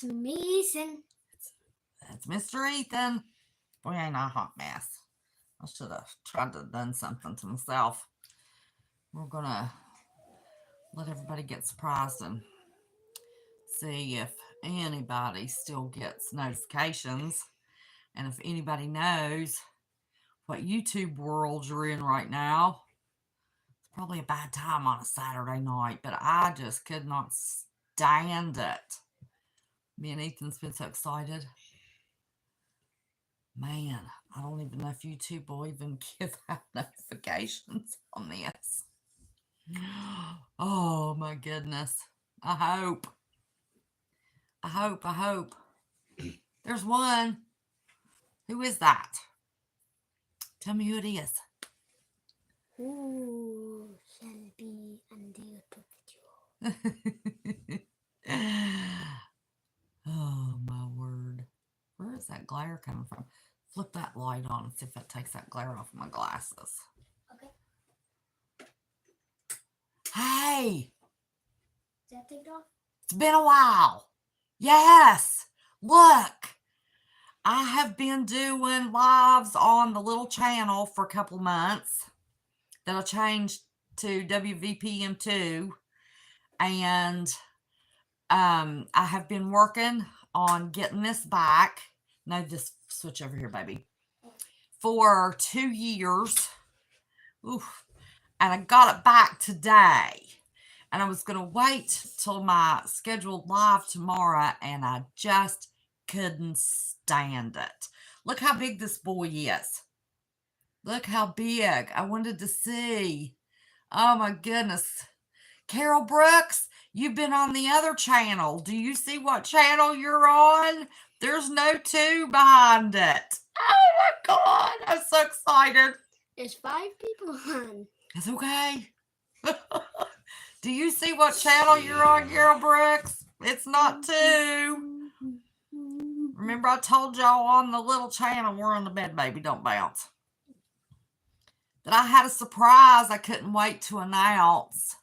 It's me, Ethan. It's Mr. Ethan. Boy, ain't I a hot mess. I should have tried to have done something to myself. We're gonna let everybody get surprised and see if anybody still gets notifications and if anybody knows what YouTube world you're in right now. It's probably a bad time on a Saturday night, but I just could not stand it. Me and Ethan's been so excited. Man, I don't even know if YouTube will even give out notifications on this. Oh my goodness. I hope. There's one. Who is that? Tell me who it is. Who shall be on the video? Oh my word. Where is that glare coming from? Flip that light on and see if it takes that glare off my glasses. Okay. Hey! Is that take off? It's been a while. Yes! Look! I have been doing lives on the little channel for a couple months that I changed to WVPM2. And I have been working on getting this back. No, this switch over here, baby. For 2 years. Oof. And I got it back today. And I was going to wait till my scheduled live tomorrow, and I just couldn't stand it. Look how big this boy is. Look how big. I wanted to see. Oh my goodness. Carol Brooks, you've been on the other channel. Do you see what channel you're on? There's no 2 behind it. Oh my God. I'm so excited. There's 5 people on. It's okay. Do you see what channel you're on, Carol Brooks? It's not 2. Remember I told y'all on the little channel, we're on the bed, baby, don't bounce, that I had a surprise I couldn't wait to announce.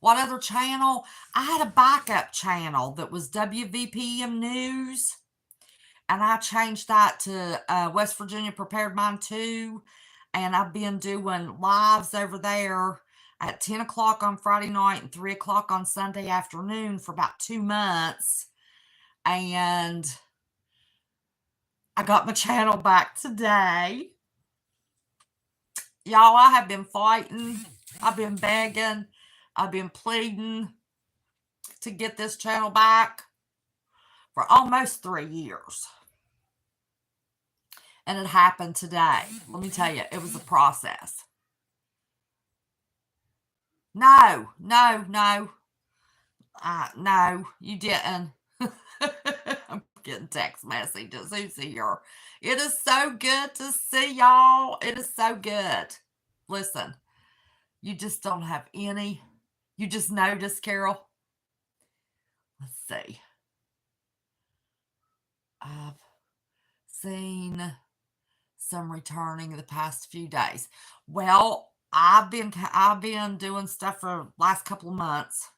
What other channel? I had a backup channel that was WVPM News, and I changed that to West Virginia Prepared Mind 2, and I've been doing lives over there at 10 o'clock on Friday night and 3 o'clock on Sunday afternoon for about 2 months, and I got my channel back today. Y'all, I have been fighting. I've been begging. I've been pleading to get this channel back for almost 3 years. And it happened today. Let me tell you, it was a process. No, you didn't. I'm getting text messages. Who's here? It is so good to see y'all. It is so good. Listen, you just don't have any. You just noticed, Carol. Let's see. I've seen some returning the past few days. Well, I've been doing stuff for the last couple of months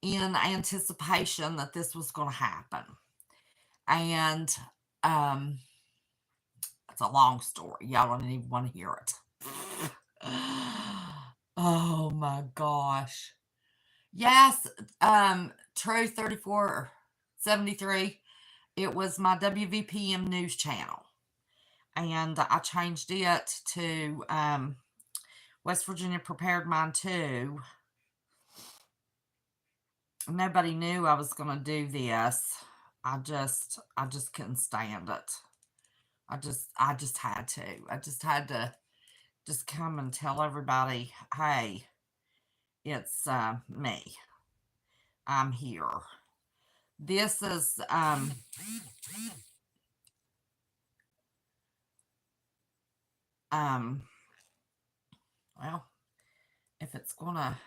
in anticipation that this was going to happen. And it's a long story. Y'all don't even want to hear it. Oh my gosh. Yes, True 3473. It was my WVPM News channel. And I changed it to West Virginia Prepared Mind 2. Nobody knew I was going to do this. I just couldn't stand it. I just had to. I just had to just come and tell everybody, hey, it's me. I'm here. This is well, if it's gonna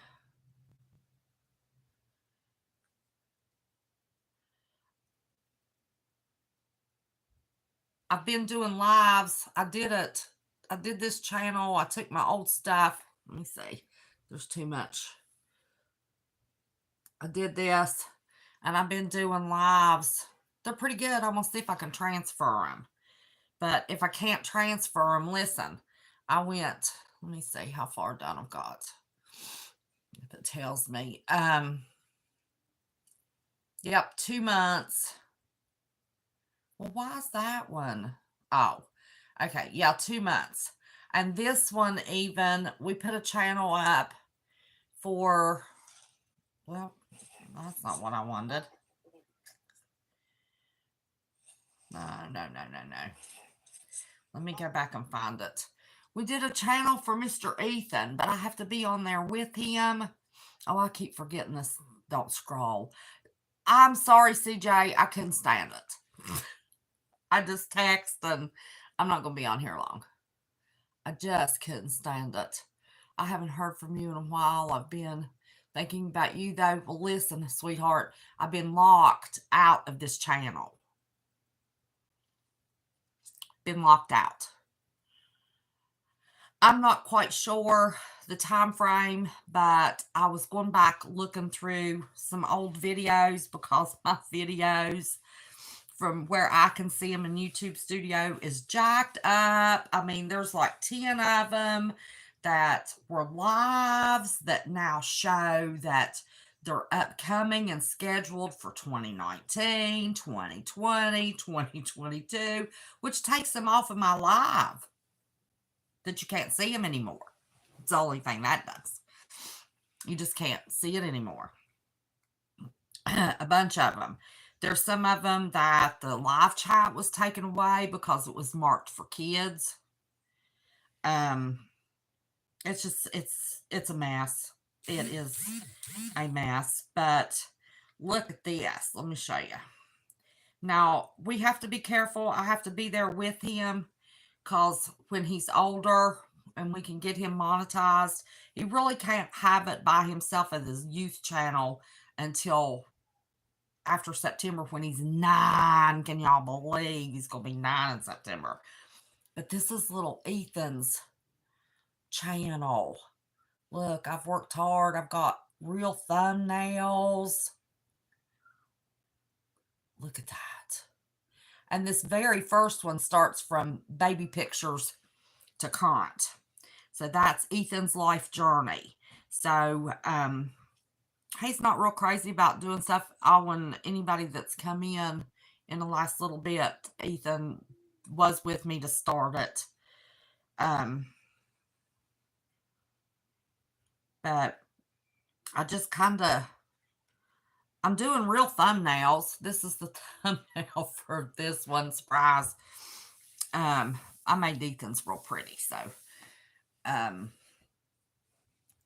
I've been doing lives. I did this channel. I took my old stuff. Let me see. There's too much. I did this, And I've been doing lives. They're pretty good. I'm going to see if I can transfer them. But if I can't transfer them, listen, I went, let me see how far down I've got. If it tells me. Yep, 2 months. Well, why is that one? Oh, okay. Yeah, 2 months. And this one even, we put a channel up for, well, that's not what I wanted. No. Let me go back and find it. We did a channel for Mr. Ethan, but I have to be on there with him. Oh, I keep forgetting this. Don't scroll. I'm sorry, CJ. I couldn't stand it. I just text and I'm not going to be on here long. I just couldn't stand it. I haven't heard from you in a while. I've been thinking about you, though. Well, listen, sweetheart, I've been locked out of this channel. Been locked out. I'm not quite sure the time frame, but I was going back looking through some old videos because my videos from where I can see them in YouTube Studio is jacked up. I mean, there's like 10 of them that were lives that now show that they're upcoming and scheduled for 2019, 2020, 2022, which takes them off of my live that you can't see them anymore. It's the only thing that does. You just can't see it anymore. A bunch of them. There's some of them that the live chat was taken away because it was marked for kids. It's just, it's a mess. It is a mess. But look at this. Let me show you. Now, we have to be careful. I have to be there with him because when he's older and we can get him monetized, he really can't have it by himself as his youth channel until after September when he's 9. Can y'all believe he's going to be 9 in September? But this is little Ethan's channel. Look, I've worked hard. I've got real thumbnails. Look at that. And this very first one starts from baby pictures to current. So that's Ethan's life journey. So, he's not real crazy about doing stuff. When anybody that's come in the last little bit, Ethan was with me to start it. But I just kind of, I'm doing real thumbnails. This is the thumbnail for this one, surprise. I made Ethan's real pretty, so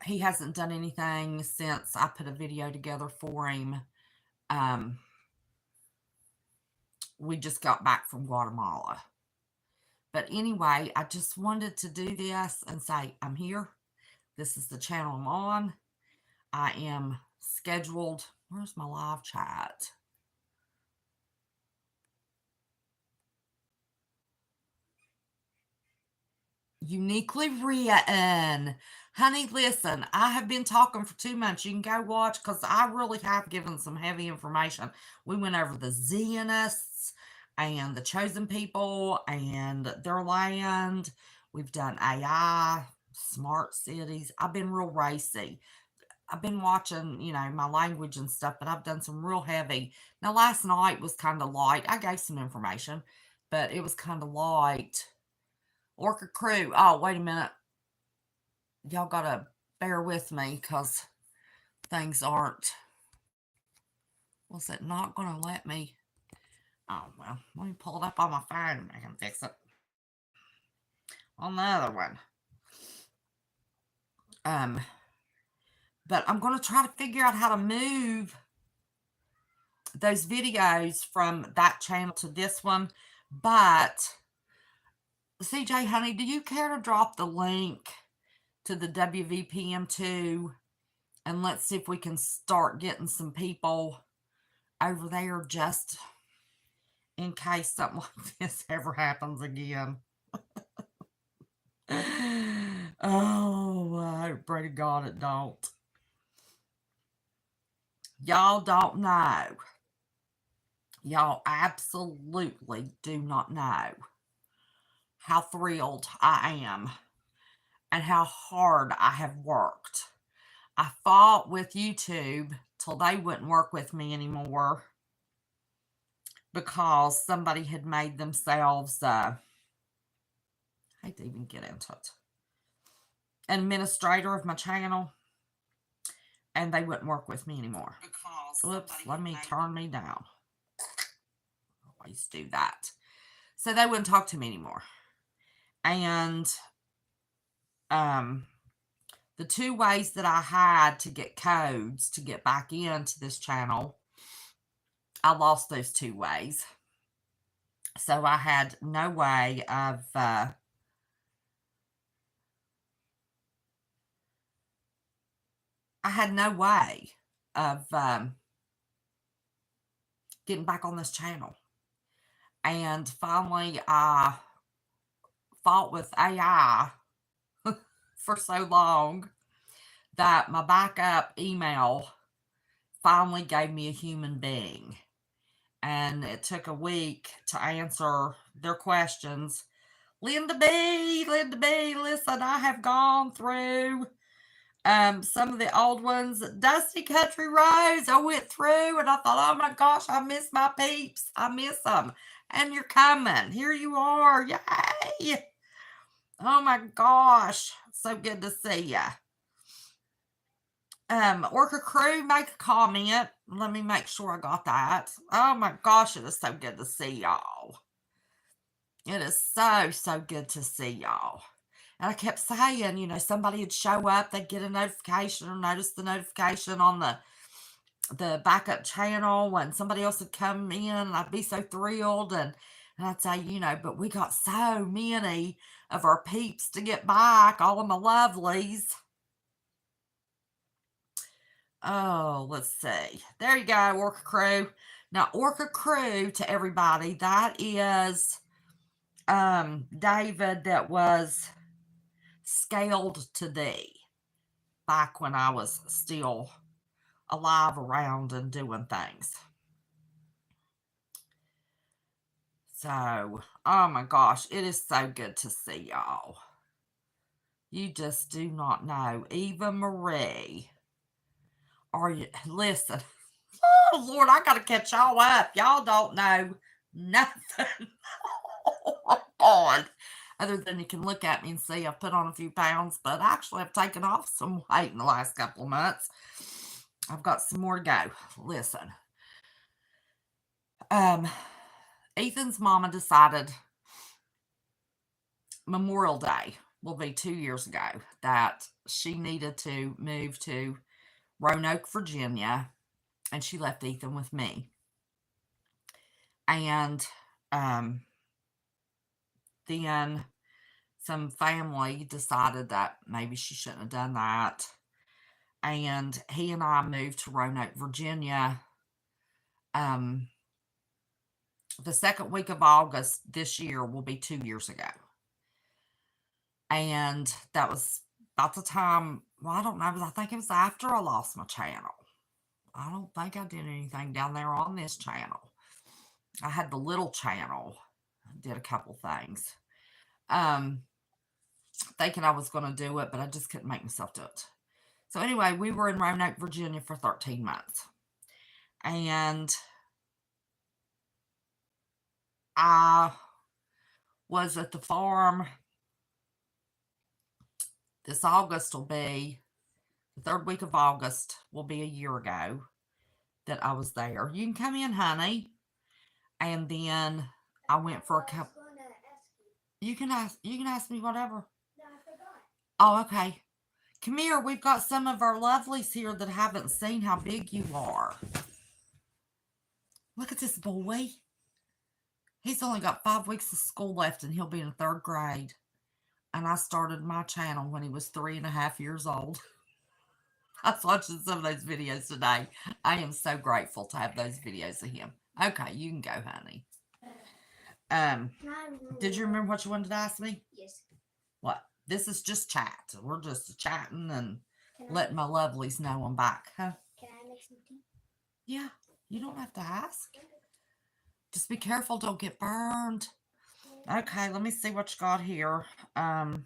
he hasn't done anything since I put a video together for him. We just got back from Guatemala. But anyway, I just wanted to do this and say, I'm here. This is the channel I'm on. I am scheduled. Where's my live chat? Uniquely written. Honey, listen, I have been talking for 2 months. You can go watch because I really have given some heavy information. We went over the Zionists and the chosen people and their land. We've done AI, smart cities. I've been real racy. I've been watching, my language and stuff, but I've done some real heavy. Now, last night was kind of light. I gave some information, but it was kind of light. Orca crew. Oh, wait a minute. Y'all got to bear with me because things aren't. Was it not going to let me? Oh, well, let me pull it up on my phone and I can fix it. On the other one. But I'm going to try to figure out how to move those videos from that channel to this one. But, CJ, honey, do you care to drop the link to the WVPM2? And let's see if we can start getting some people over there just in case something like this ever happens again. Oh, I pray to God it don't. Y'all don't know. Y'all absolutely do not know how thrilled I am and how hard I have worked. I fought with YouTube till they wouldn't work with me anymore because somebody had made themselves, I hate to even get into it, an administrator of my channel, and they wouldn't work with me anymore. Oops, let me turn me down. Always do that. So they wouldn't talk to me anymore. And the 2 ways that I had to get codes to get back into this channel, I lost those 2 ways. So I had no way of getting back on this channel. And finally, I fought with AI for so long that my backup email finally gave me a human being. And it took a week to answer their questions. Linda B, listen, I have gone through some of the old ones. Dusty Country Roads, I went through and I thought, oh my gosh, I miss my peeps. I miss them. And you're coming. Here you are. Yay. Oh my gosh. So good to see ya. Orca Crew, make a comment. Let me make sure I got that. Oh my gosh, it is so good to see y'all. It is so good to see y'all. And I kept saying, you know, somebody would show up, they'd get a notification or notice the notification on the backup channel when somebody else would come in, and I'd be so thrilled. And I'd say, you know, but we got so many of our peeps to get back, all of my lovelies. Oh, let's see. There you go, Orca Crew. Now, Orca Crew, to everybody, that is David that was scaled to thee back when I was still alive, around, and doing things. So, oh my gosh, it is so good to see y'all. You just do not know. Eva Marie. Are you, listen. Oh, Lord, I got to catch y'all up. Y'all don't know nothing. Oh, my God. Other than you can look at me and see I've put on a few pounds, but actually I've taken off some weight in the last couple of months. I've got some more to go. Listen. Ethan's mama decided Memorial Day will be 2 years ago that she needed to move to Roanoke, Virginia, and she left Ethan with me. And then some family decided that maybe she shouldn't have done that. And he and I moved to Roanoke, Virginia, the second week of August this year will be 2 years ago. And that was about the time, well, I don't know, but I think it was after I lost my channel. I don't think I did anything down there on this channel. I had the little channel. I did a couple things. Thinking I was going to do it, but I just couldn't make myself do it. So anyway, we were in Roanoke, Virginia for 13 months. And I was at the farm. This August will be, the third week of August will be a year ago that I was there. You can come in, honey. And then I went for a couple. You can ask me whatever. No, I forgot. Oh, okay. Come here. We've got some of our lovelies here that haven't seen how big you are. Look at this boy. He's only got 5 weeks of school left and he'll be in 3rd grade. And I started my channel when he was 3.5 years old. I was watching some of those videos today. I am so grateful to have those videos of him. Okay, you can go, honey. Did you remember what you wanted to ask me? Yes. What? This is just chat. We're just chatting and letting my lovelies know I'm back, huh? Can I make some tea? Yeah, you don't have to ask. Just be careful, don't get burned. Okay, let me see what you got here. I'm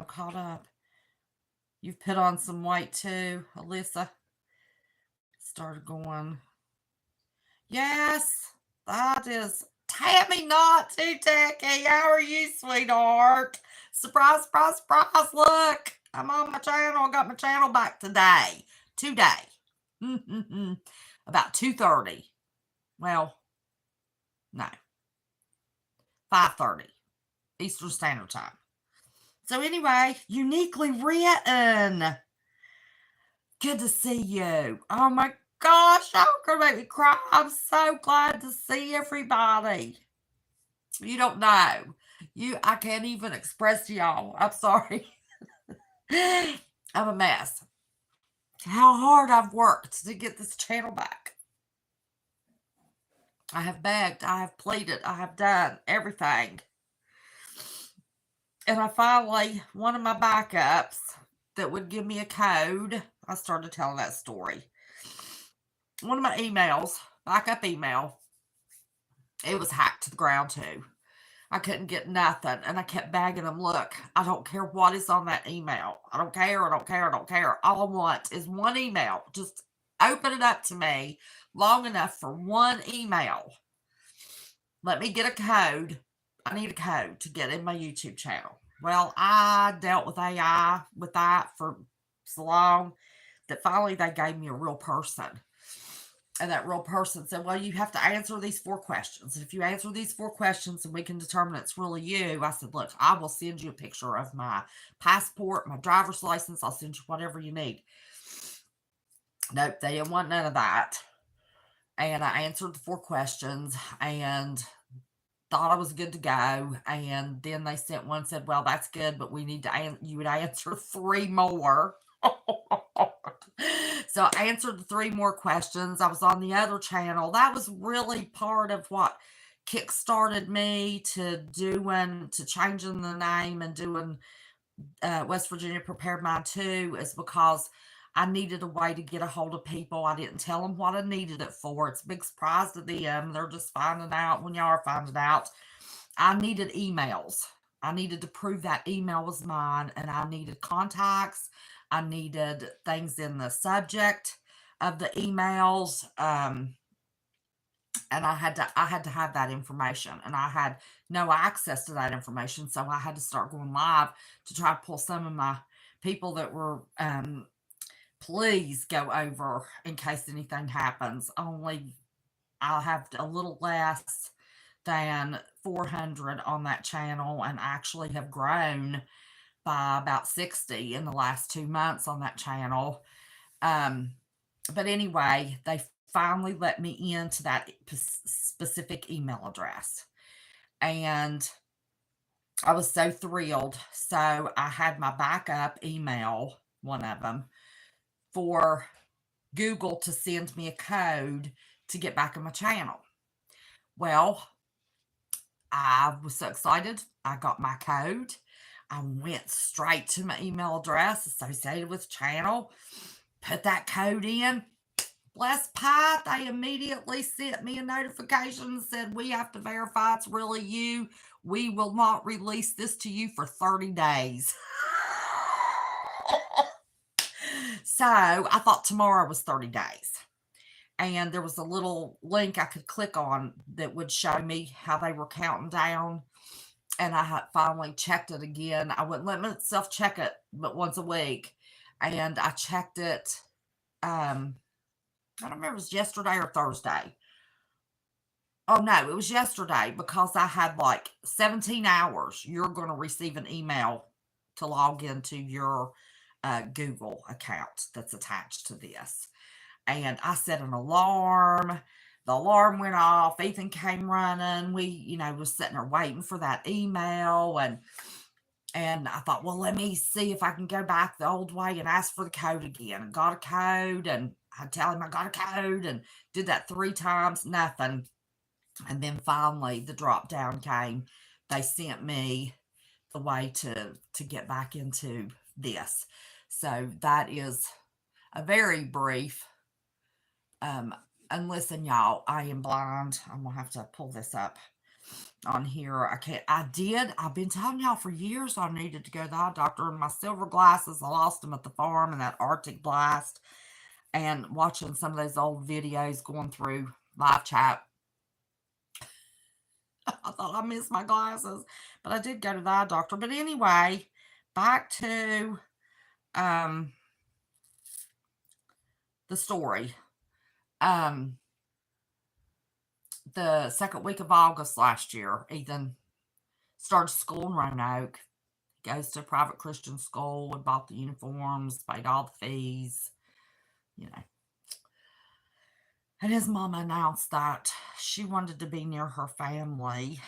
caught up. You've put on some weight too, Alyssa. Started going. Yes, that is Tammy, not too tacky. How are you, sweetheart? Surprise, surprise, surprise. Look, I'm on my channel. I got my channel back today. Today. About 2:30. Well, no. 5:30 Eastern Standard Time. So anyway, uniquely written. Good to see you. Oh my gosh, y'all gonna make me cry. I'm so glad to see everybody. You don't know. I can't even express to y'all. I'm sorry. I'm a mess. How hard I've worked to get this channel back. I have begged, I have pleaded, I have done everything. And I finally, one of my backups that would give me a code, I started telling that story. One of my emails, backup email, it was hacked to the ground too. I couldn't get nothing. And I kept begging them, look, I don't care what is on that email. I don't care. I don't care. I don't care. All I want is one email. Just open it up to me long enough for one email. Let me get a code. I need a code to get in my YouTube channel. Well, I dealt with AI with that for so long that finally they gave me a real person. And that real person said, well, you have to answer these 4 questions. If you answer these 4 questions and we can determine it's really you, I said, look, I will send you a picture of my passport, my driver's license. I'll send you whatever you need. Nope, they didn't want none of that. And I answered the 4 questions and thought I was good to go. And then they sent one, said, well, that's good, but we need to, you would answer 3 more. So I answered the 3 more questions. I was on the other channel. That was really part of what kickstarted me to changing the name and doing West Virginia Prepared Mind 2, is because I needed a way to get a hold of people. I didn't tell them what I needed it for. It's a big surprise to them. They're just finding out when y'all are finding out. I needed emails. I needed to prove that email was mine, and I needed contacts. I needed things in the subject of the emails. And I had to have that information, and I had no access to that information. So I had to start going live to try to pull some of my people that were, please go over in case anything happens. Only I'll have a little less than 400 on that channel, and actually have grown by about 60 in the last 2 months on that channel. But anyway, they finally let me into that specific email address. And I was so thrilled. So I had my backup email, one of them, for Google to send me a code to get back on my channel. Well, I was so excited. I got my code. I went straight to my email address associated with the channel, put that code in. Bless Pie, they immediately sent me a notification and said, we have to verify it's really you. We will not release this to you for 30 days. So I thought tomorrow was 30 days. And there was a little link I could click on that would show me how they were counting down. And I had finally checked it again. I wouldn't let myself check it but once a week. And I checked it, I don't remember if it was yesterday or Thursday. Oh no, it was yesterday, because I had like 17 hours. You're going to receive an email to log into your Google account that's attached to this. And I set an alarm. The alarm went off. Ethan came running. We, was sitting there waiting for that email. And I thought, well, let me see if I can go back the old way and ask for the code again. And got a code, and I tell him I got a code, and did that 3 times, nothing. And then finally the drop down came. They sent me the way to get back into this. So that is a very brief And listen, y'all, I am blind. I'm going to have to pull this up on here. I've been telling y'all for years I needed to go to the eye doctor, and my silver glasses, I lost them at the farm in that Arctic blast. And watching some of those old videos going through live chat, I thought I missed my glasses, but I did go to the eye doctor. But anyway, back to the story. The second week of August last year, Ethan started school in Roanoke. Goes to a private Christian school. We bought the uniforms, paid all the fees, you know. And his mama announced that she wanted to be near her family,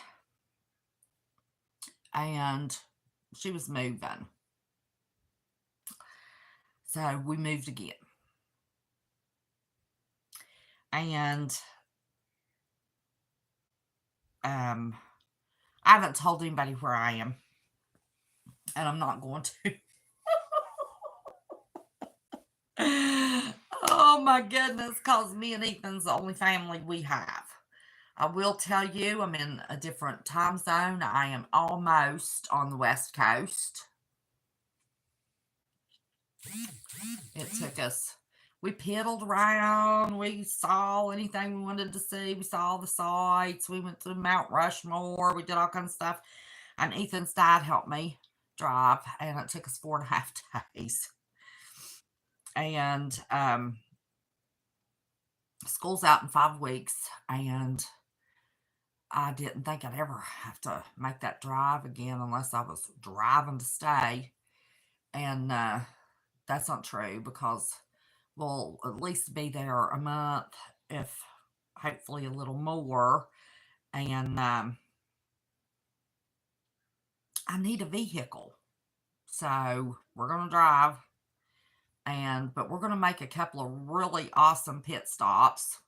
and she was moving. So we moved again. And I haven't told anybody where I am, and I'm not going to. Oh my goodness, because me and Ethan's the only family we have. I will tell you, I'm in a different time zone. I am almost on the West Coast. It took us, we piddled around. We saw anything we wanted to see. We saw the sights. We went to Mount Rushmore. We did all kinds of stuff. And Ethan's dad helped me drive, and it took us 4.5 days. And school's out in 5 weeks, and I didn't think I'd ever have to make that drive again unless I was driving to stay. And that's not true, because we'll at least be there a month, if hopefully a little more. And I need a vehicle. So we're going to drive. But we're going to make a couple of really awesome pit stops.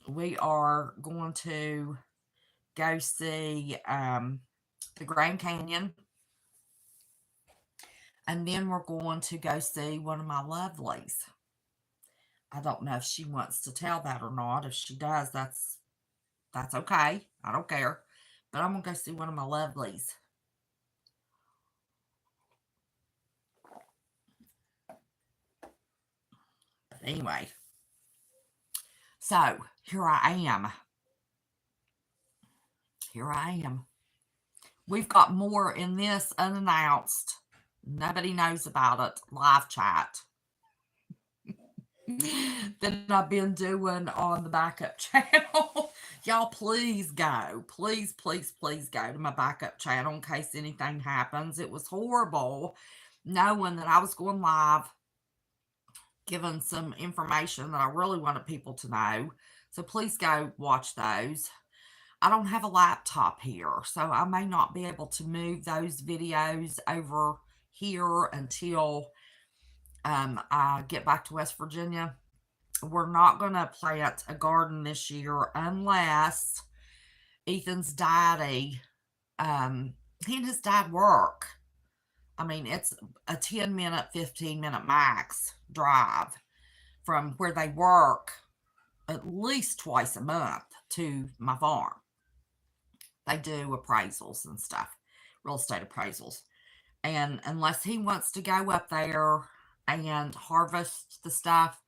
We are going to go see the Grand Canyon. And then we're going to go see one of my lovelies. I don't know if she wants to tell that or not. If she does, that's okay. I don't care. But I'm going to go see one of my lovelies. But anyway. So, here I am. Here I am. We've got more in this unannounced, nobody knows about it, live chat than I've been doing on the backup channel. Y'all, please go. Please, please, please go to my backup channel in case anything happens. It was horrible knowing that I was going live, giving some information that I really wanted people to know. So please go watch those. I don't have a laptop here, so I may not be able to move those videos over here until I get back to West Virginia. We're not going to plant a garden this year unless Ethan's daddy, he and his dad work. I mean, it's a 10-minute, 15-minute max drive from where they work at least twice a month to my farm. They do appraisals and stuff, real estate appraisals. And unless he wants to go up there and harvest the stuff,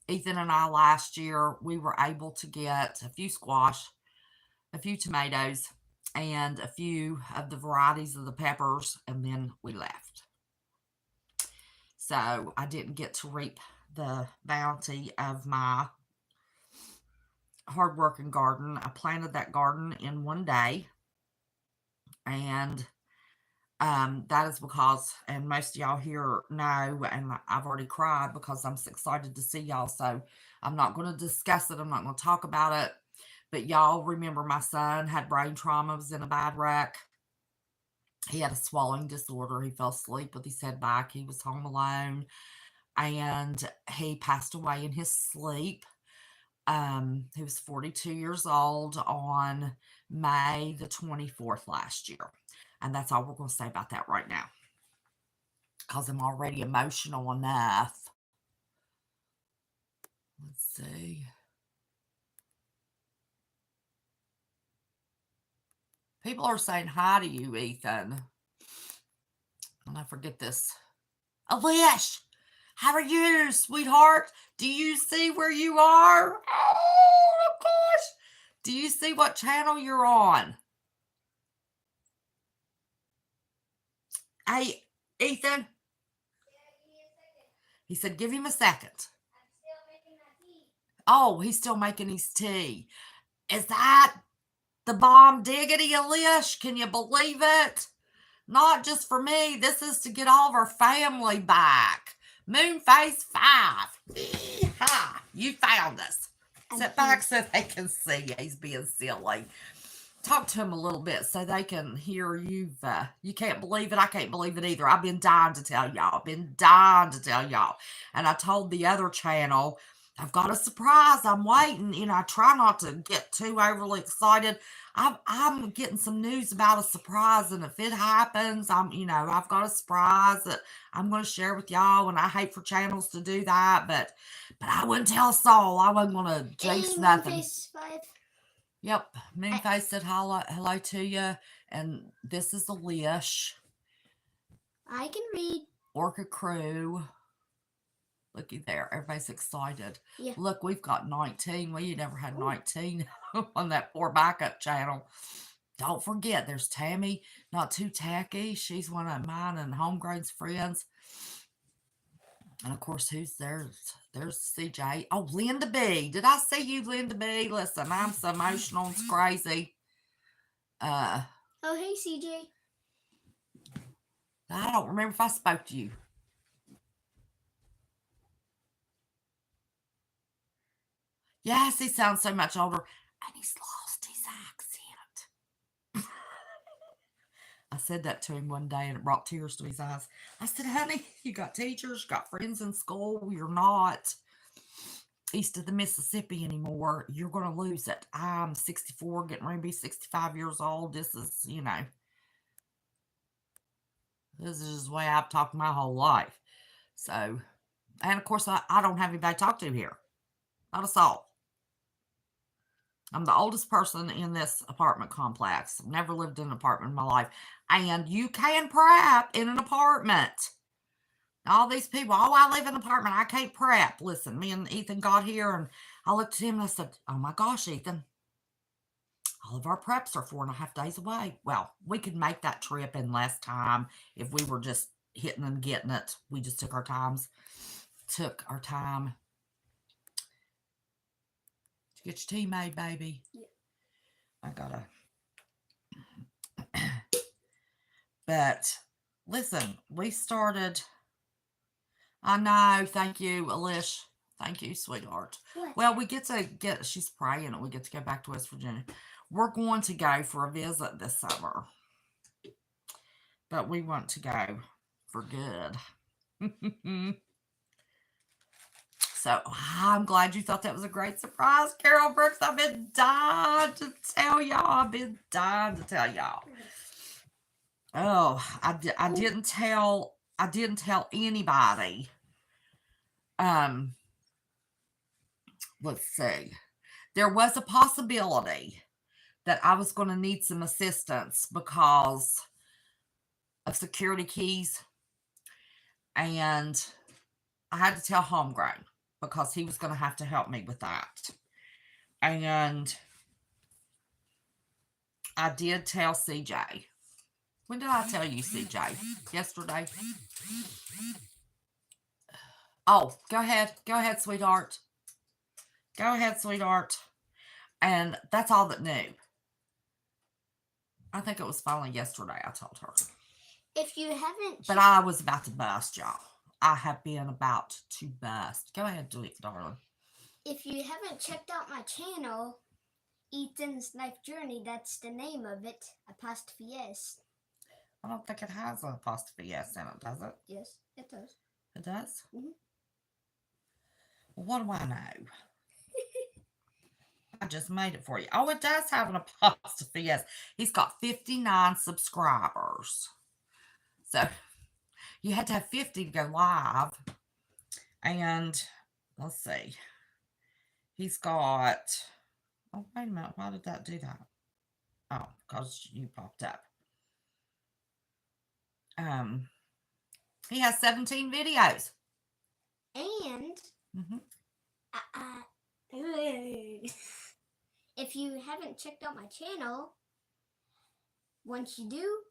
Ethan and I last year, we were able to get a few squash, a few tomatoes, and a few of the varieties of the peppers, and then we left. So I didn't get to reap the bounty of my hardworking garden. I planted that garden in 1 day, and that is because, and most of y'all here know, and I've already cried because I'm so excited to see y'all, so I'm not going to discuss it. I'm not going to talk about it. But y'all remember my son had brain trauma, was in a bad wreck. He had a swallowing disorder. He fell asleep with his head back. He was home alone, and he passed away in his sleep. He was 42 years old on May the 24th last year. And that's all we're going to say about that right now. because I'm already emotional enough. Let's see. People are saying hi to you, Ethan. And I forget this. Alish, how are you, sweetheart? Do you see where you are? Oh, gosh. Do you see what channel you're on? Hey, Ethan. He said, give him a second. Oh, he's still making his tea. Is that the bomb diggity, Alish? Can you believe it? Not just for me. This is to get all of our family back. Moonface 5. Yeehaw. You found us. Sit back so they can see. He's being silly. Talk to him a little bit so they can hear you. You can't believe it. I can't believe it either. I've been dying to tell y'all. And I told the other channel, I've got a surprise. I'm waiting. I try not to get too overly excited. I'm getting some news about a surprise, and if it happens, I've got a surprise that I'm going to share with y'all. And I hate for channels to do that, but I wouldn't tell Saul. I wasn't going to jinx nothing. Yep, Moonface said hello to you, and this is Alish. I can read. Orca Crew. Looky there, everybody's excited. Yeah. Look, we've got 19. We never had 19 on that poor backup channel. Don't forget, there's Tammy, not too tacky. She's one of mine and Homegrown's friends. And of course, who's there? There's CJ. Oh, Linda B. Did I see you, Linda B? Listen, I'm so emotional. It's crazy. Oh, hey, CJ. I don't remember if I spoke to you. Yes, he sounds so much older. And he's lost his accent. I said that to him one day, and it brought tears to his eyes. I said, honey, you got teachers, you got friends in school. You're not east of the Mississippi anymore. You're going to lose it. I'm 64, getting ready to be 65 years old. This is, this is the way I've talked my whole life. So, and of course, I don't have anybody to talk to here. Not a soul. I'm the oldest person in this apartment complex. Never lived in an apartment in my life. And you can prep in an apartment. All these people, I live in an apartment. I can't prep. Listen, me and Ethan got here, and I looked at him and I said, oh my gosh, Ethan, all of our preps are 4.5 days away. Well, we could make that trip in less time if we were just hitting and getting it. We just took our time. Get your tea made, baby. Yeah. I gotta. But listen, we started. I know. Thank you, Alish. Thank you, sweetheart. What? Well, we get to get. She's praying, and we get to go back to West Virginia. We're going to go for a visit this summer, but we want to go for good. So I'm glad you thought that was a great surprise, Carol Brooks. I've been dying to tell y'all. Oh, I didn't tell anybody. Let's see. There was a possibility that I was going to need some assistance because of security keys, and I had to tell Homegrown because he was going to have to help me with that. And I did tell CJ. When did I tell you, CJ? Yesterday? Oh, go ahead. Go ahead, sweetheart. Go ahead, sweetheart. And that's all that knew. I think it was finally yesterday I told her. If you haven't... But I was about to bust, y'all. I have been about to bust. Go ahead, do it, darling. If you haven't checked out my channel, Ethan's Life Journey, that's the name of it, apostrophe S. I don't think it has an apostrophe S in it, does it? Yes, it does. It does? Mm-hmm. Well, what do I know? I just made it for you. Oh, it does have an apostrophe S. He's got 59 subscribers. So, You had to have 50 to go live. And let's see. He's got, oh, wait a minute. Why did that do that? Oh, because you popped up. He has 17 videos. And if you haven't checked out my channel, once you do,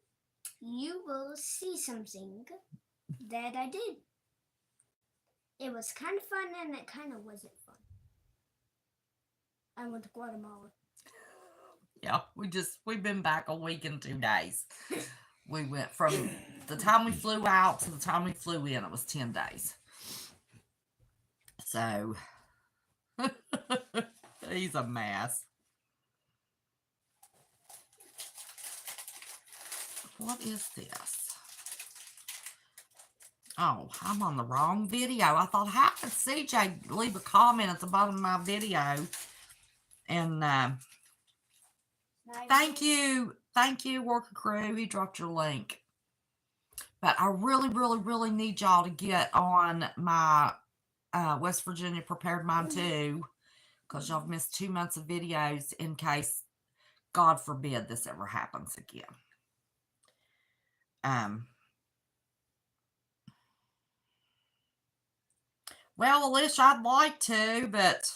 you will see something that I did. It was kind of fun and it kind of wasn't fun. I went to Guatemala. Yeah, we've been back a week and 2 days. We went from the time we flew out to the time we flew in, it was 10 days. So, he's a mess. What is this? Oh, I'm on the wrong video. I thought, how could CJ leave a comment at the bottom of my video? And thank you, Worker Crew. He dropped your link. But I really, really, really need y'all to get on my West Virginia Prepared Mind too, because y'all have missed 2 months of videos in case, God forbid, this ever happens again. Well, Alicia, I'd like to, but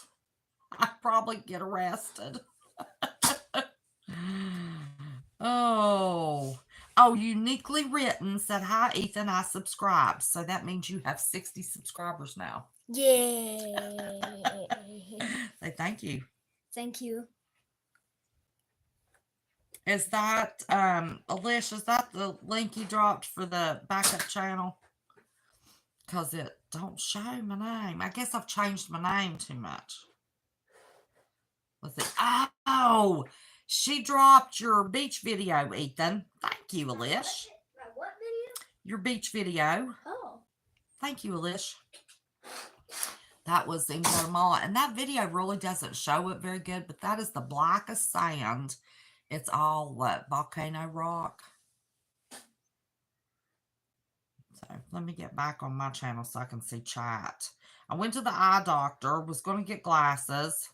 I'd probably get arrested. Oh, uniquely written said, hi, Ethan, I subscribed. So that means you have 60 subscribers now. Yay. Say thank you. Thank you. Is that, Alicia, is that the link you dropped for the backup channel? Because it don't show my name. I guess I've changed my name too much. Let's see. Oh, she dropped your beach video, Ethan. Thank you, Alish. My what video? Your beach video. Oh. Thank you, Alish. That was in Guatemala. And that video really doesn't show it very good, but that is the blackest sand. It's all volcano rock. So let me get back on my channel so I can see chat. I went to the eye doctor, was going to get glasses,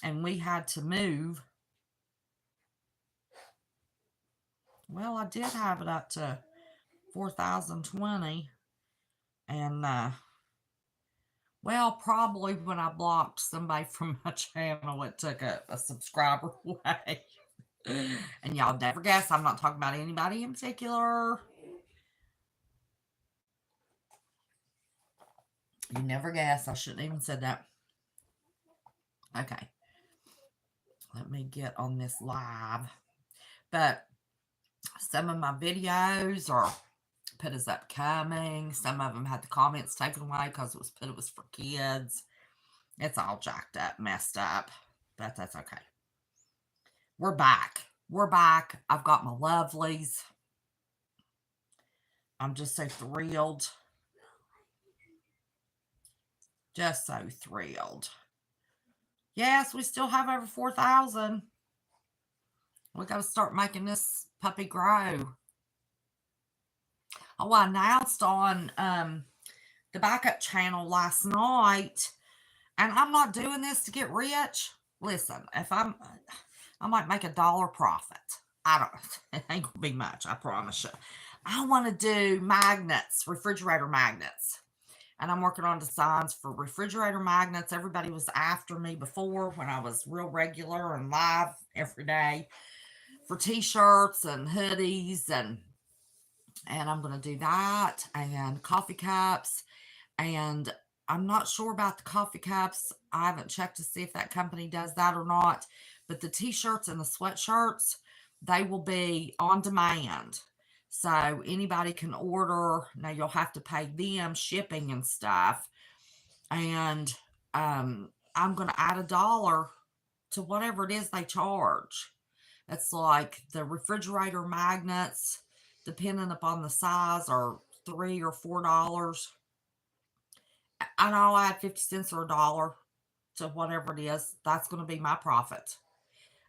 and we had to move. Well, I did have it up to 4,020. And, well, probably when I blocked somebody from my channel, it took a subscriber away. And y'all never guess, I'm not talking about anybody in particular. You never guess. I shouldn't even said that. Okay. Let me get on this live. But some of my videos are put as upcoming. Some of them had the comments taken away because it was put it was for kids. It's all jacked up, messed up. But that's okay. We're back. We're back. I've got my lovelies. I'm just so thrilled. Just so thrilled. Yes, we still have over 4,000. We got to start making this puppy grow. Oh, I announced on the backup channel last night, and I'm not doing this to get rich. Listen, if I might make $1 profit. It ain't gonna be much, I promise you. I want to do magnets, refrigerator magnets. And I'm working on designs for refrigerator magnets. Everybody was after me before when I was real regular and live every day for t-shirts and hoodies. And I'm going to do that. And coffee cups. And I'm not sure about the coffee cups. I haven't checked to see if that company does that or not. But the t-shirts and the sweatshirts, they will be on demand. So anybody can order. Now you'll have to pay them shipping and stuff. And I'm going to add $1 to whatever it is they charge. It's like the refrigerator magnets, depending upon the size, are $3 or $4. And I'll add 50 cents or $1 to whatever it is. That's going to be my profit.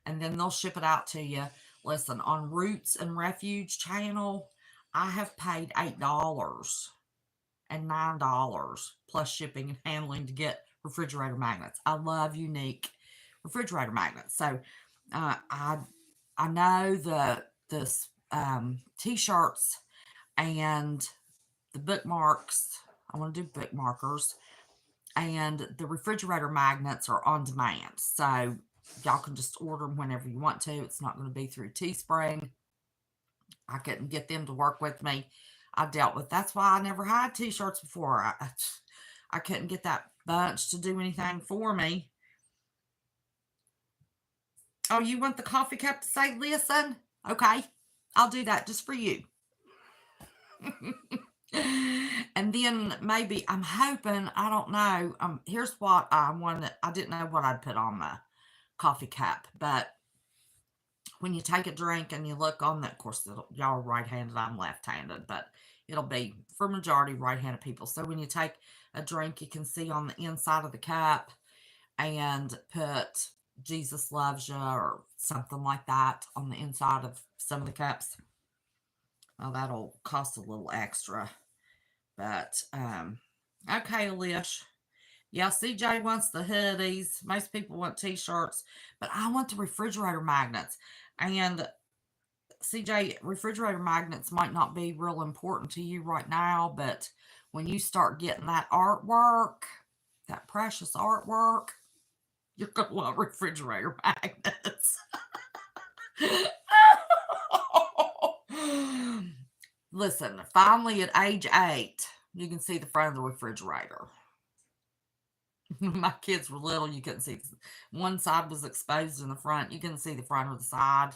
And then they'll ship it out to you. Listen, on Roots and Refuge channel, I have paid $8 and $9 plus shipping and handling to get refrigerator magnets. I love unique refrigerator magnets. So I know the t-shirts and the bookmarks. I want to do bookmarkers, and the refrigerator magnets are on demand. So y'all can just order them whenever you want to. It's not going to be through Teespring. I couldn't get them to work with me. I dealt with, that's why I never had t-shirts before. I couldn't get that bunch to do anything for me. Oh, you want the coffee cup to say listen? Okay, I'll do that just for you. And then maybe, I'm hoping, I don't know, here's what I wanted. I didn't know what I'd put on my coffee cup, but when you take a drink and you look on that, of course, y'all are right-handed, I'm left-handed, but it'll be for majority right-handed people. So when you take a drink, you can see on the inside of the cup and put Jesus loves you or something like that on the inside of some of the cups. Well, that'll cost a little extra, but okay, Alish. Yeah, CJ wants the hoodies. Most people want t-shirts, but I want the refrigerator magnets. And CJ, refrigerator magnets might not be real important to you right now, but when you start getting that artwork, that precious artwork, you're going to want refrigerator magnets. Listen, finally at age 8, you can see the front of the refrigerator. My kids were little, you couldn't see. One side was exposed in the front. You couldn't see the front or the side.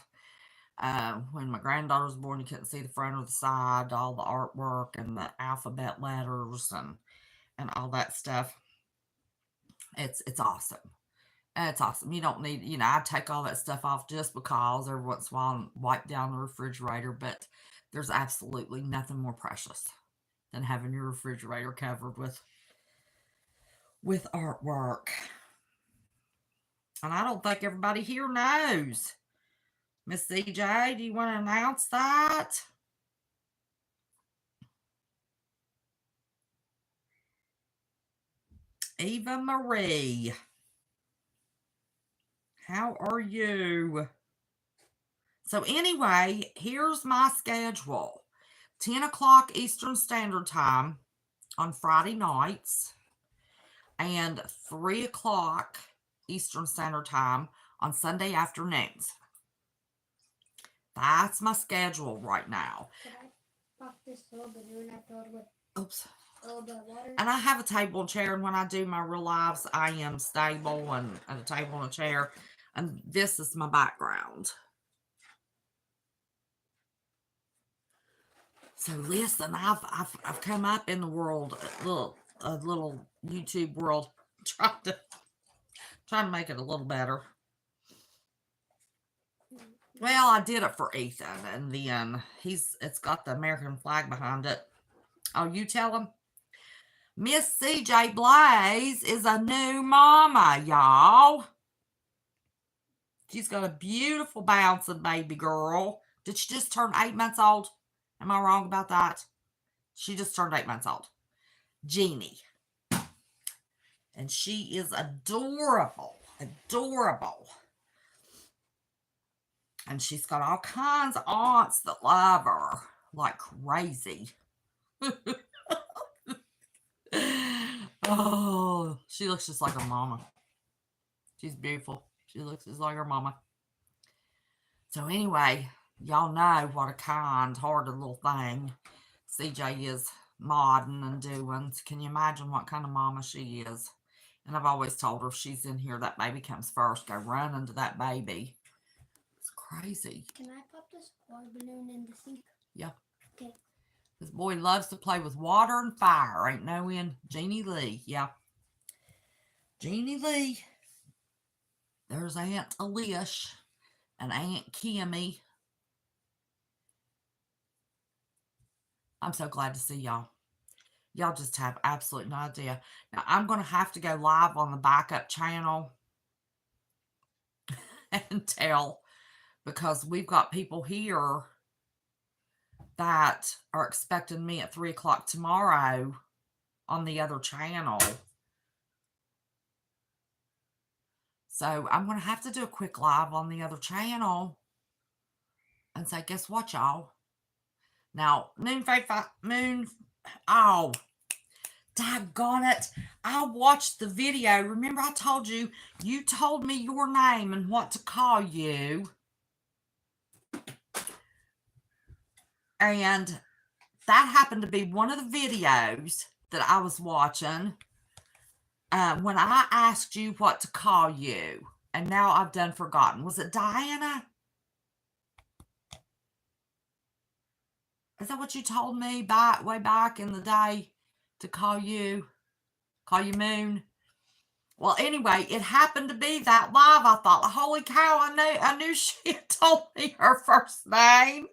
When my granddaughter was born, you couldn't see the front or the side, all the artwork and the alphabet letters and all that stuff. It's awesome. It's awesome. You don't need, I take all that stuff off just because every once in a while and wipe down the refrigerator, but there's absolutely nothing more precious than having your refrigerator covered with artwork. And I don't think everybody here knows. Miss CJ, do you want to announce that? Eva Marie, how are you? So anyway, here's my schedule. 10 o'clock Eastern Standard Time on Friday nights and 3 o'clock Eastern Standard Time on Sunday afternoons. That's my schedule right now. Could I pop this little balloon I filled with Oops. a little bit of water? And I have a table and chair, and when I do my real lives, I am stable and at a table and a chair. And this is my background. So listen, I've come up in the world, a little YouTube world, trying to make it a little better. Well, I did it for Ethan, and then it's got the American flag behind it. Oh, you tell him. Miss CJ Blaze is a new mama, y'all. She's got a beautiful bouncing baby girl. Did she just turn 8 months old? Am I wrong about that? She just turned 8 months old. Jeannie. And she is adorable. Adorable. And she's got all kinds of aunts that love her like crazy. Oh, she looks just like her mama. She's beautiful. She looks just like her mama. So anyway, y'all know what a kind-hearted little thing CJ is modding and doing. Can you imagine what kind of mama she is? And I've always told her if she's in here, that baby comes first. Go running to that baby. It's crazy. Can I pop this water balloon in the sink? Yeah. Okay. This boy loves to play with water and fire. Ain't no end. Jeannie Lee. Yeah. Jeannie Lee. There's Aunt Alish and Aunt Kimmy. I'm so glad to see y'all. Y'all just have absolutely no idea. Now, I'm going to have to go live on the backup channel and tell, because we've got people here that are expecting me at 3 o'clock tomorrow on the other channel. So I'm going to have to do a quick live on the other channel and say, guess what, y'all? Now, oh, doggone it. I watched the video. Remember I told you, you told me your name and what to call you. And that happened to be one of the videos that I was watching when I asked you what to call you. And now I've done forgotten. Was it Diana? Is that what you told me way back in the day to call you? Call you Moon? Well, anyway, it happened to be that live. I thought, holy cow, I knew she had told me her first name.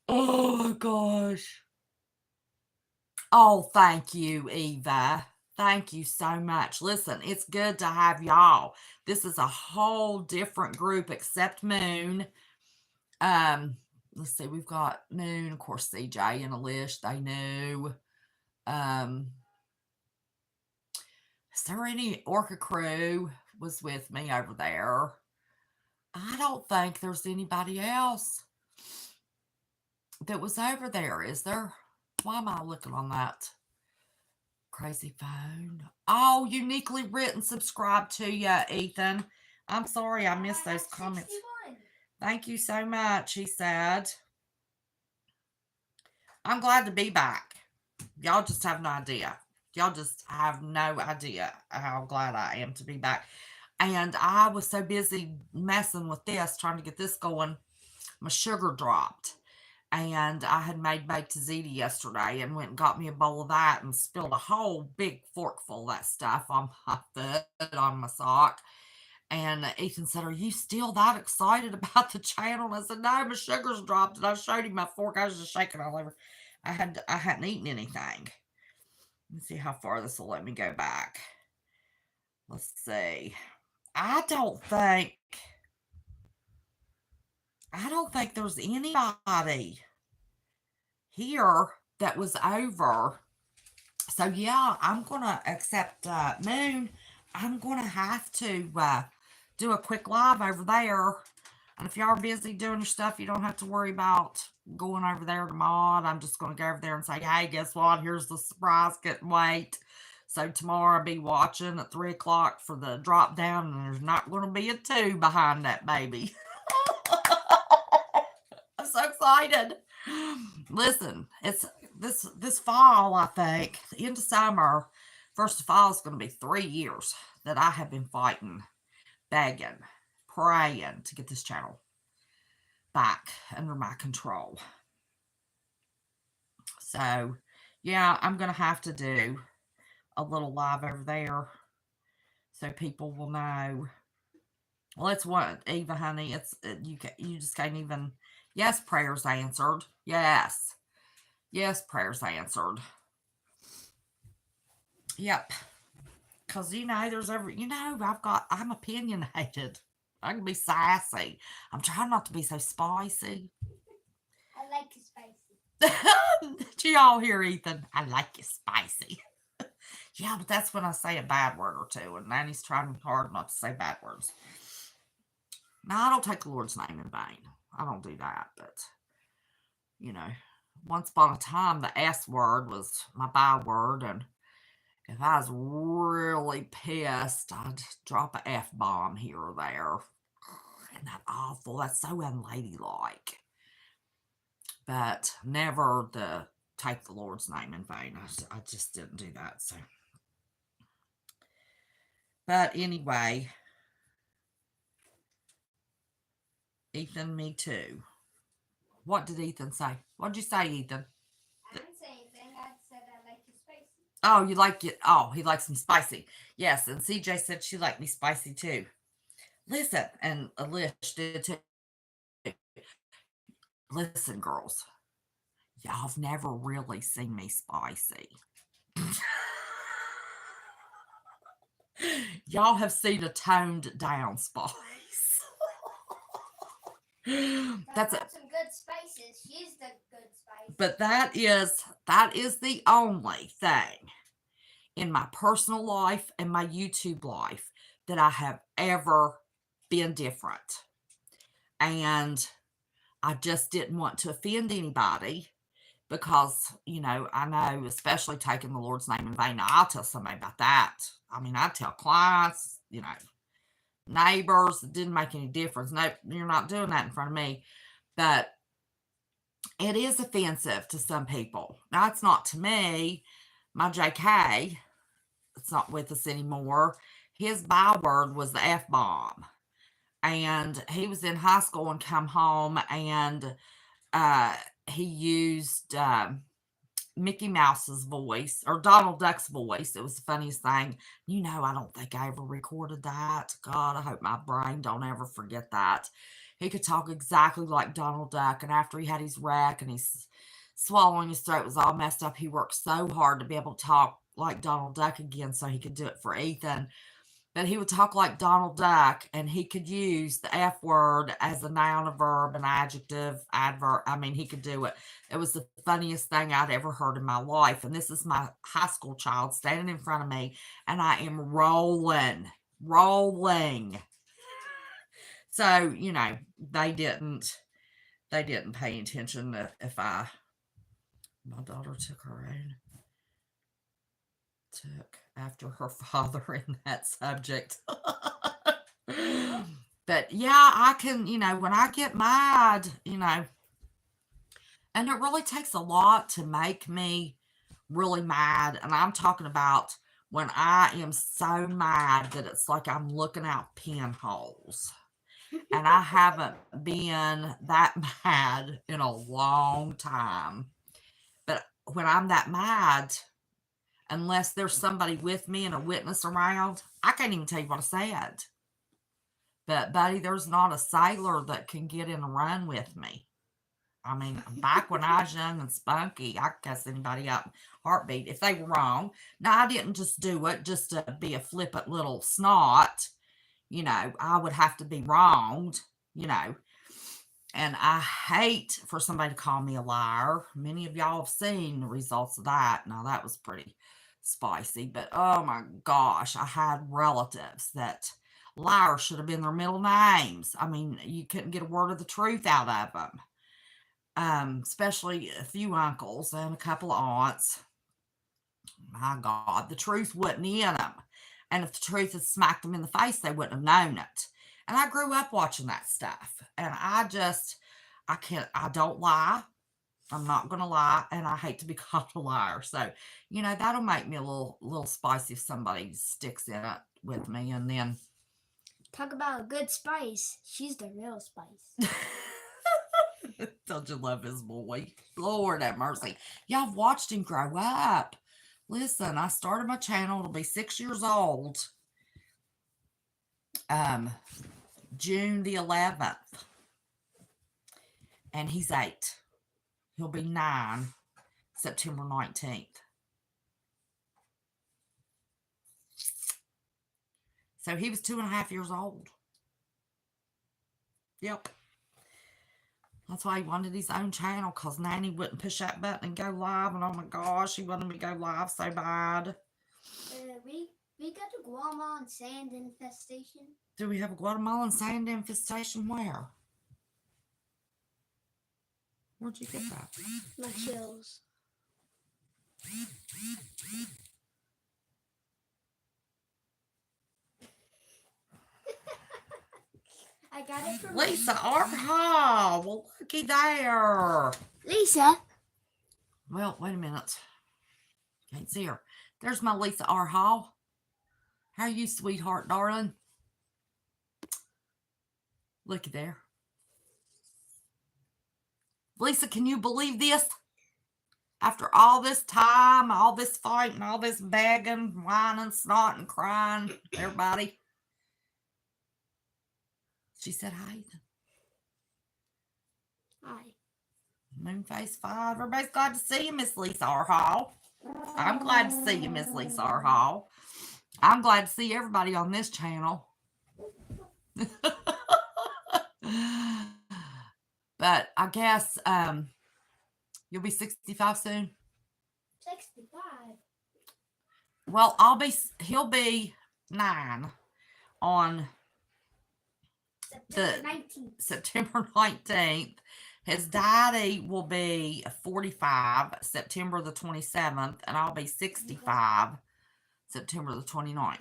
Oh, gosh. Oh, thank you, Eva. Thank you so much. Listen, it's good to have y'all. This is a whole different group except Moon. Let's see, we've got Moon, of course, CJ and Alish, they knew. Is there any Orca crew was with me over there? I don't think there's anybody else that was over there, is there? Why am I looking on that crazy phone? Oh, uniquely written, subscribe to you, Ethan. I'm sorry I missed those comments. 61. Thank you so much, he said. I'm glad to be back. Y'all just have no idea. Y'all just have no idea how glad I am to be back. And I was so busy messing with this, trying to get this going. My sugar dropped. And I had made baked tzatziki yesterday and went and got me a bowl of that and spilled a whole big forkful of that stuff on my foot, on my sock. And Ethan said, are you still that excited about the channel? And I said, no, my sugar's dropped. And I showed him my fork. I was just shaking all over. I hadn't eaten anything. Let's see how far this will let me go back. Let's see. I don't think there's anybody here that was over. So yeah, I'm gonna accept Moon. I'm gonna have to do a quick live over there. And if y'all are busy doing your stuff, you don't have to worry about going over there to mod. I'm just going to go over there and say, hey, guess what? Here's the surprise. Couldn't wait. So tomorrow I'll be watching at 3 o'clock for the drop down. And there's not going to be a 2 behind that baby. I'm so excited. Listen, it's this fall, I think, the end of summer, first of fall is going to be 3 years that I have been fighting, begging, praying to get this channel back under my control. So, yeah, I'm going to have to do a little live over there so people will know. Well, it's what, Eva, honey, it's you just can't even. Yes, prayers answered. Yes, prayers answered. Yep, because there's I'm opinionated. I can be sassy. I'm trying not to be so spicy. I like it spicy. Did you all hear Ethan? I like it spicy. Yeah, but that's when I say a bad word or two, and Nanny's trying hard not to say bad words. Now, I don't take the Lord's name in vain. I don't do that, but, once upon a time, the S word was my byword, and if I was really pissed, I'd drop an F-bomb here or there. Isn't that awful? That's so unladylike. But never to take the Lord's name in vain. I just didn't do that. So, but anyway, Ethan, me too. What did Ethan say? What did you say, Ethan? I didn't say anything. I said I like it spicy. Oh, you like it? Oh, he likes me spicy. Yes, and CJ said she liked me spicy too. Listen, and Alish did too. Listen, girls, y'all have never really seen me spicy. Y'all have seen a toned down spice. That's got some good spices. She's the good spice. But that is the only thing in my personal life and my YouTube life that I have ever been different. And I just didn't want to offend anybody because, I know, especially taking the Lord's name in vain. Now, I'll tell somebody about that. I mean, I tell clients, neighbors, it didn't make any difference. No, you're not doing that in front of me. But it is offensive to some people. Now, it's not to me. My JK, it's not with us anymore. His byword was the F-bomb. And he was in high school and come home, and he used Mickey Mouse's voice or Donald Duck's voice. It was the funniest thing. I don't think I ever recorded that. God, I hope my brain don't ever forget that. He could talk exactly like Donald Duck, and after he had his wreck and he's swallowing, his throat was all messed up, he worked so hard to be able to talk like Donald Duck again so he could do it for Ethan. But he would talk like Donald Duck, and he could use the F word as a noun, a verb, an adjective, adverb. I mean, he could do it. It was the funniest thing I'd ever heard in my life. And this is my high school child standing in front of me, and I am rolling. So, they didn't pay attention if my daughter took after her father in that subject. But yeah, I can, when I get mad, and it really takes a lot to make me really mad. And I'm talking about when I am so mad that it's like I'm looking out pinholes. And I haven't been that mad in a long time. But when I'm that mad, unless there's somebody with me and a witness around, I can't even tell you what I said. But, buddy, there's not a sailor that can get in a run with me. I mean, back when I was young and spunky, I could cuss anybody out in a heartbeat if they were wrong. Now, I didn't just do it just to be a flippant little snot. I would have to be wronged, And I hate for somebody to call me a liar. Many of y'all have seen the results of that. Now, that was pretty spicy, but oh my gosh, I had relatives that liar should have been their middle names. I mean, you couldn't get a word of the truth out of them. Especially a few uncles and a couple of aunts. My God, the truth wasn't in them. And if the truth had smacked them in the face, they wouldn't have known it. And I grew up watching that stuff. And I don't lie. I'm not going to lie. And I hate to be called a liar. So, that'll make me a little spicy if somebody sticks in it with me. And then. Talk about a good spice. She's the real spice. Don't you love his boy? Lord have mercy. Yeah, I've watched him grow up. Listen, I started my channel. It'll be 6 years old. June the 11th. And he's 8. He'll be 9 September 19th. So he was 2.5 years old. Yep. That's why he wanted his own channel, because Nanny wouldn't push that button and go live. And oh my gosh, he wanted me to go live so bad. We got a Guatemalan sand infestation. Do we have a Guatemalan sand infestation? Where? Where'd you get that? My chills. I got it from Lisa Arha. Well, looky there. Lisa. Well, wait a minute. Can't see her. There's my Lisa Arha. How are you, sweetheart, darling? Looky there. Lisa, can you believe this? After all this time, all this fighting, all this begging, whining, snotting, crying, everybody. She said hi. Hi. Moonface 5. Everybody's glad to see you, Miss Lisa R. Hall. I'm glad to see you, Miss Lisa R. Hall. I'm glad to see everybody on this channel. But I guess you'll be 65 soon. 65. Well, he'll be 9 on September 19th. His daddy will be 45 September the 27th, and I'll be 65 September the 29th.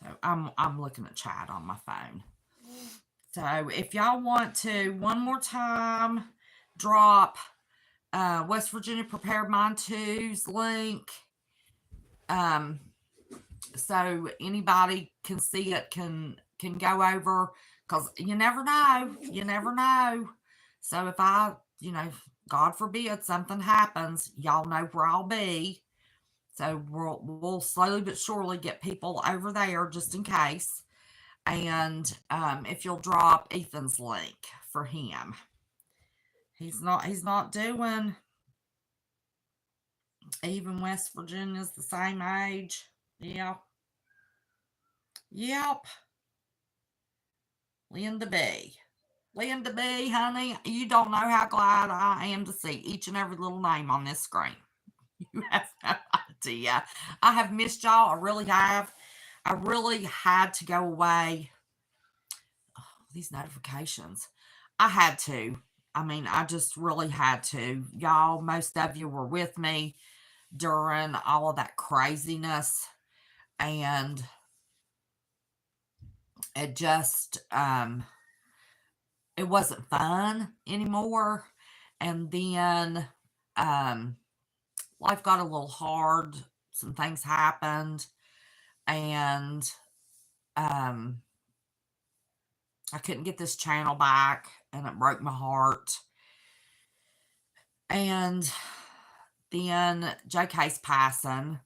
So I'm looking at chat on my phone. So if y'all want to one more time drop West Virginia Prepared Mind 2's link, so anybody can see it, can go over, because you never know. So if I, God forbid something happens, y'all know where I'll be. So we'll slowly but surely get people over there just in case. And if you'll drop Ethan's link for him. He's not doing, even West Virginia's the same age. Yeah. Yep. Linda B, honey, you don't know how glad I am to see each and every little name on this screen. You have no idea. I have missed y'all. I really have. I really had to go away. Oh, these notifications. I had to. I mean, I just really had to. Y'all, most of you were with me during all of that craziness. And it just, it wasn't fun anymore. And then, life got a little hard. Some things happened. And, I couldn't get this channel back, and it broke my heart. And then JK's passing.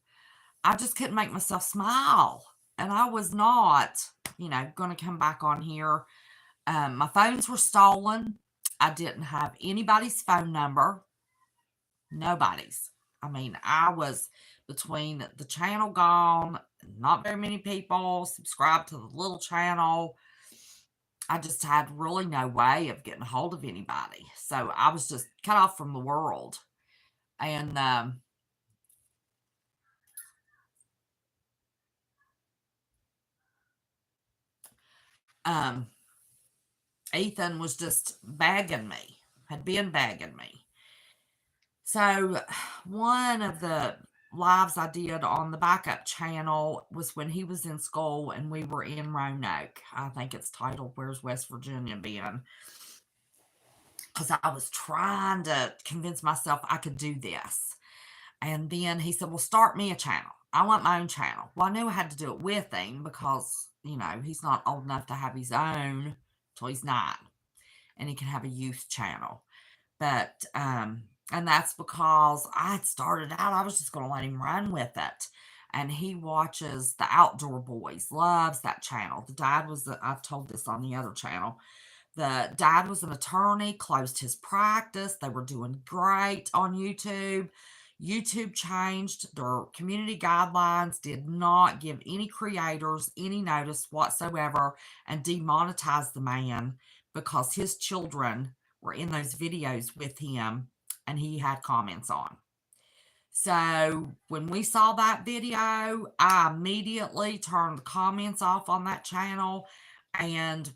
I just couldn't make myself smile. And I was not, going to come back on here. My phones were stolen. I didn't have anybody's phone number. Nobody's. I mean, I was between the channel gone, not very many people subscribed to the little channel. I just had really no way of getting a hold of anybody. So I was just cut off from the world. And Ethan was just begging me, had been begging me. So one of the lives I did on the backup channel was when he was in school and we were in Roanoke. I think it's titled, Where's West Virginia Been? Because I was trying to convince myself I could do this. And then he said, well, start me a channel. I want my own channel. Well, I knew I had to do it with him because, he's not old enough to have his own till he's 9. And he can have a youth channel. But, and that's because I had started out, I was just going to let him run with it. And he watches the Outdoor Boys, loves that channel. The dad was, I've told this on the other channel. The dad was an attorney, closed his practice. They were doing great on YouTube. YouTube changed their community guidelines, did not give any creators any notice whatsoever, and demonetized the man because his children were in those videos with him and he had comments on. So when we saw that video, I immediately turned the comments off on that channel. And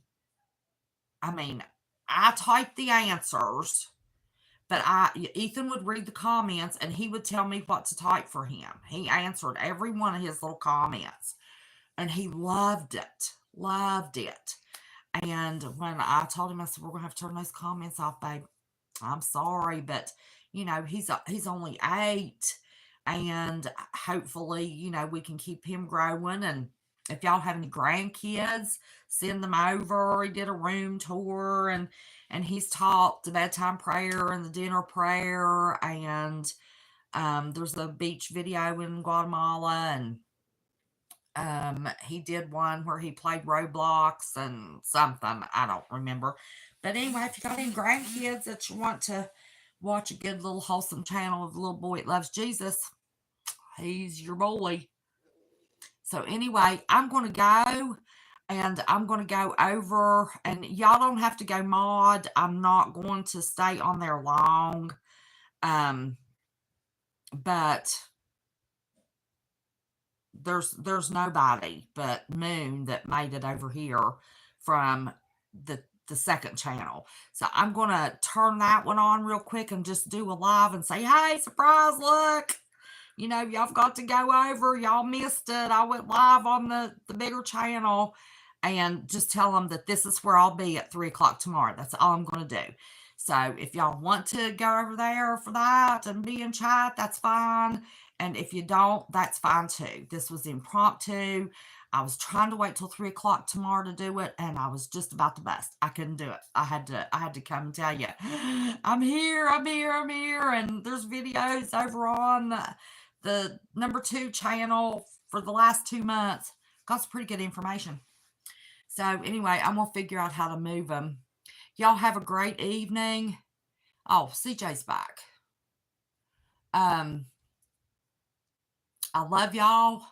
I mean, I typed the answers, but Ethan would read the comments and he would tell me what to type for him. He answered every one of his little comments and he loved it. And when I told him, I said, we're going to have to turn those comments off, babe. I'm sorry, but, he's only 8. And hopefully, we can keep him growing. And if y'all have any grandkids, send them over. He did a room tour and he's taught the bedtime prayer and the dinner prayer. And there's a beach video in Guatemala. And he did one where he played Roblox and something. I don't remember. But anyway, if you got any grandkids that you want to watch a good little wholesome channel of the little boy that loves Jesus, he's your boy. So anyway, I'm going to go. And I'm going to go over, and y'all don't have to go mod. I'm not going to stay on there long. But there's nobody but Moon that made it over here from the second channel. So I'm going to turn that one on real quick and just do a live and say, hey, surprise, look. You know, y'all got to go over. Y'all missed it. I went live on the bigger channel, and just tell them that this is where I'll be at 3 o'clock tomorrow. That's all I'm going to do. So if y'all want to go over there for that and be in chat, that's fine. And if you don't, that's fine too. This was impromptu. I was trying to wait till 3 o'clock tomorrow to do it, and I was just about to bust. I couldn't do it. I had to come and tell you, I'm here, and there's videos over on the number 2 channel for the last 2 months. Got some pretty good information. So anyway, I'm gonna figure out how to move them. Y'all have a great evening. Oh, CJ's back. I love y'all,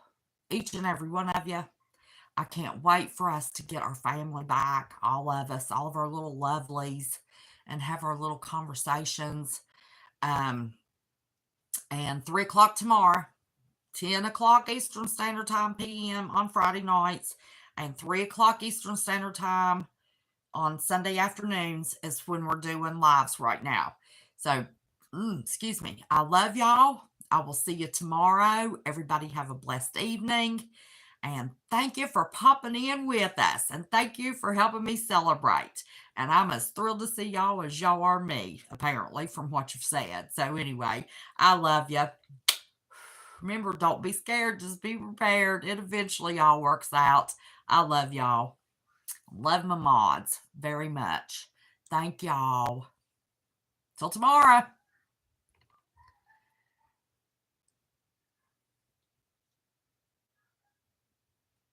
each and every one of you. I can't wait for us to get our family back, all of us, all of our little lovelies, and have our little conversations. And 3 o'clock tomorrow, 10 o'clock Eastern Standard Time p.m. on Friday nights, and 3 o'clock Eastern Standard Time on Sunday afternoons is when we're doing lives right now. So, excuse me. I love y'all. I will see you tomorrow. Everybody have a blessed evening. And thank you for popping in with us. And thank you for helping me celebrate. And I'm as thrilled to see y'all as y'all are me, apparently, from what you've said. So anyway, I love you. Remember, don't be scared. Just be prepared. It eventually all works out. I love y'all. Love my mods very much. Thank y'all. Till tomorrow.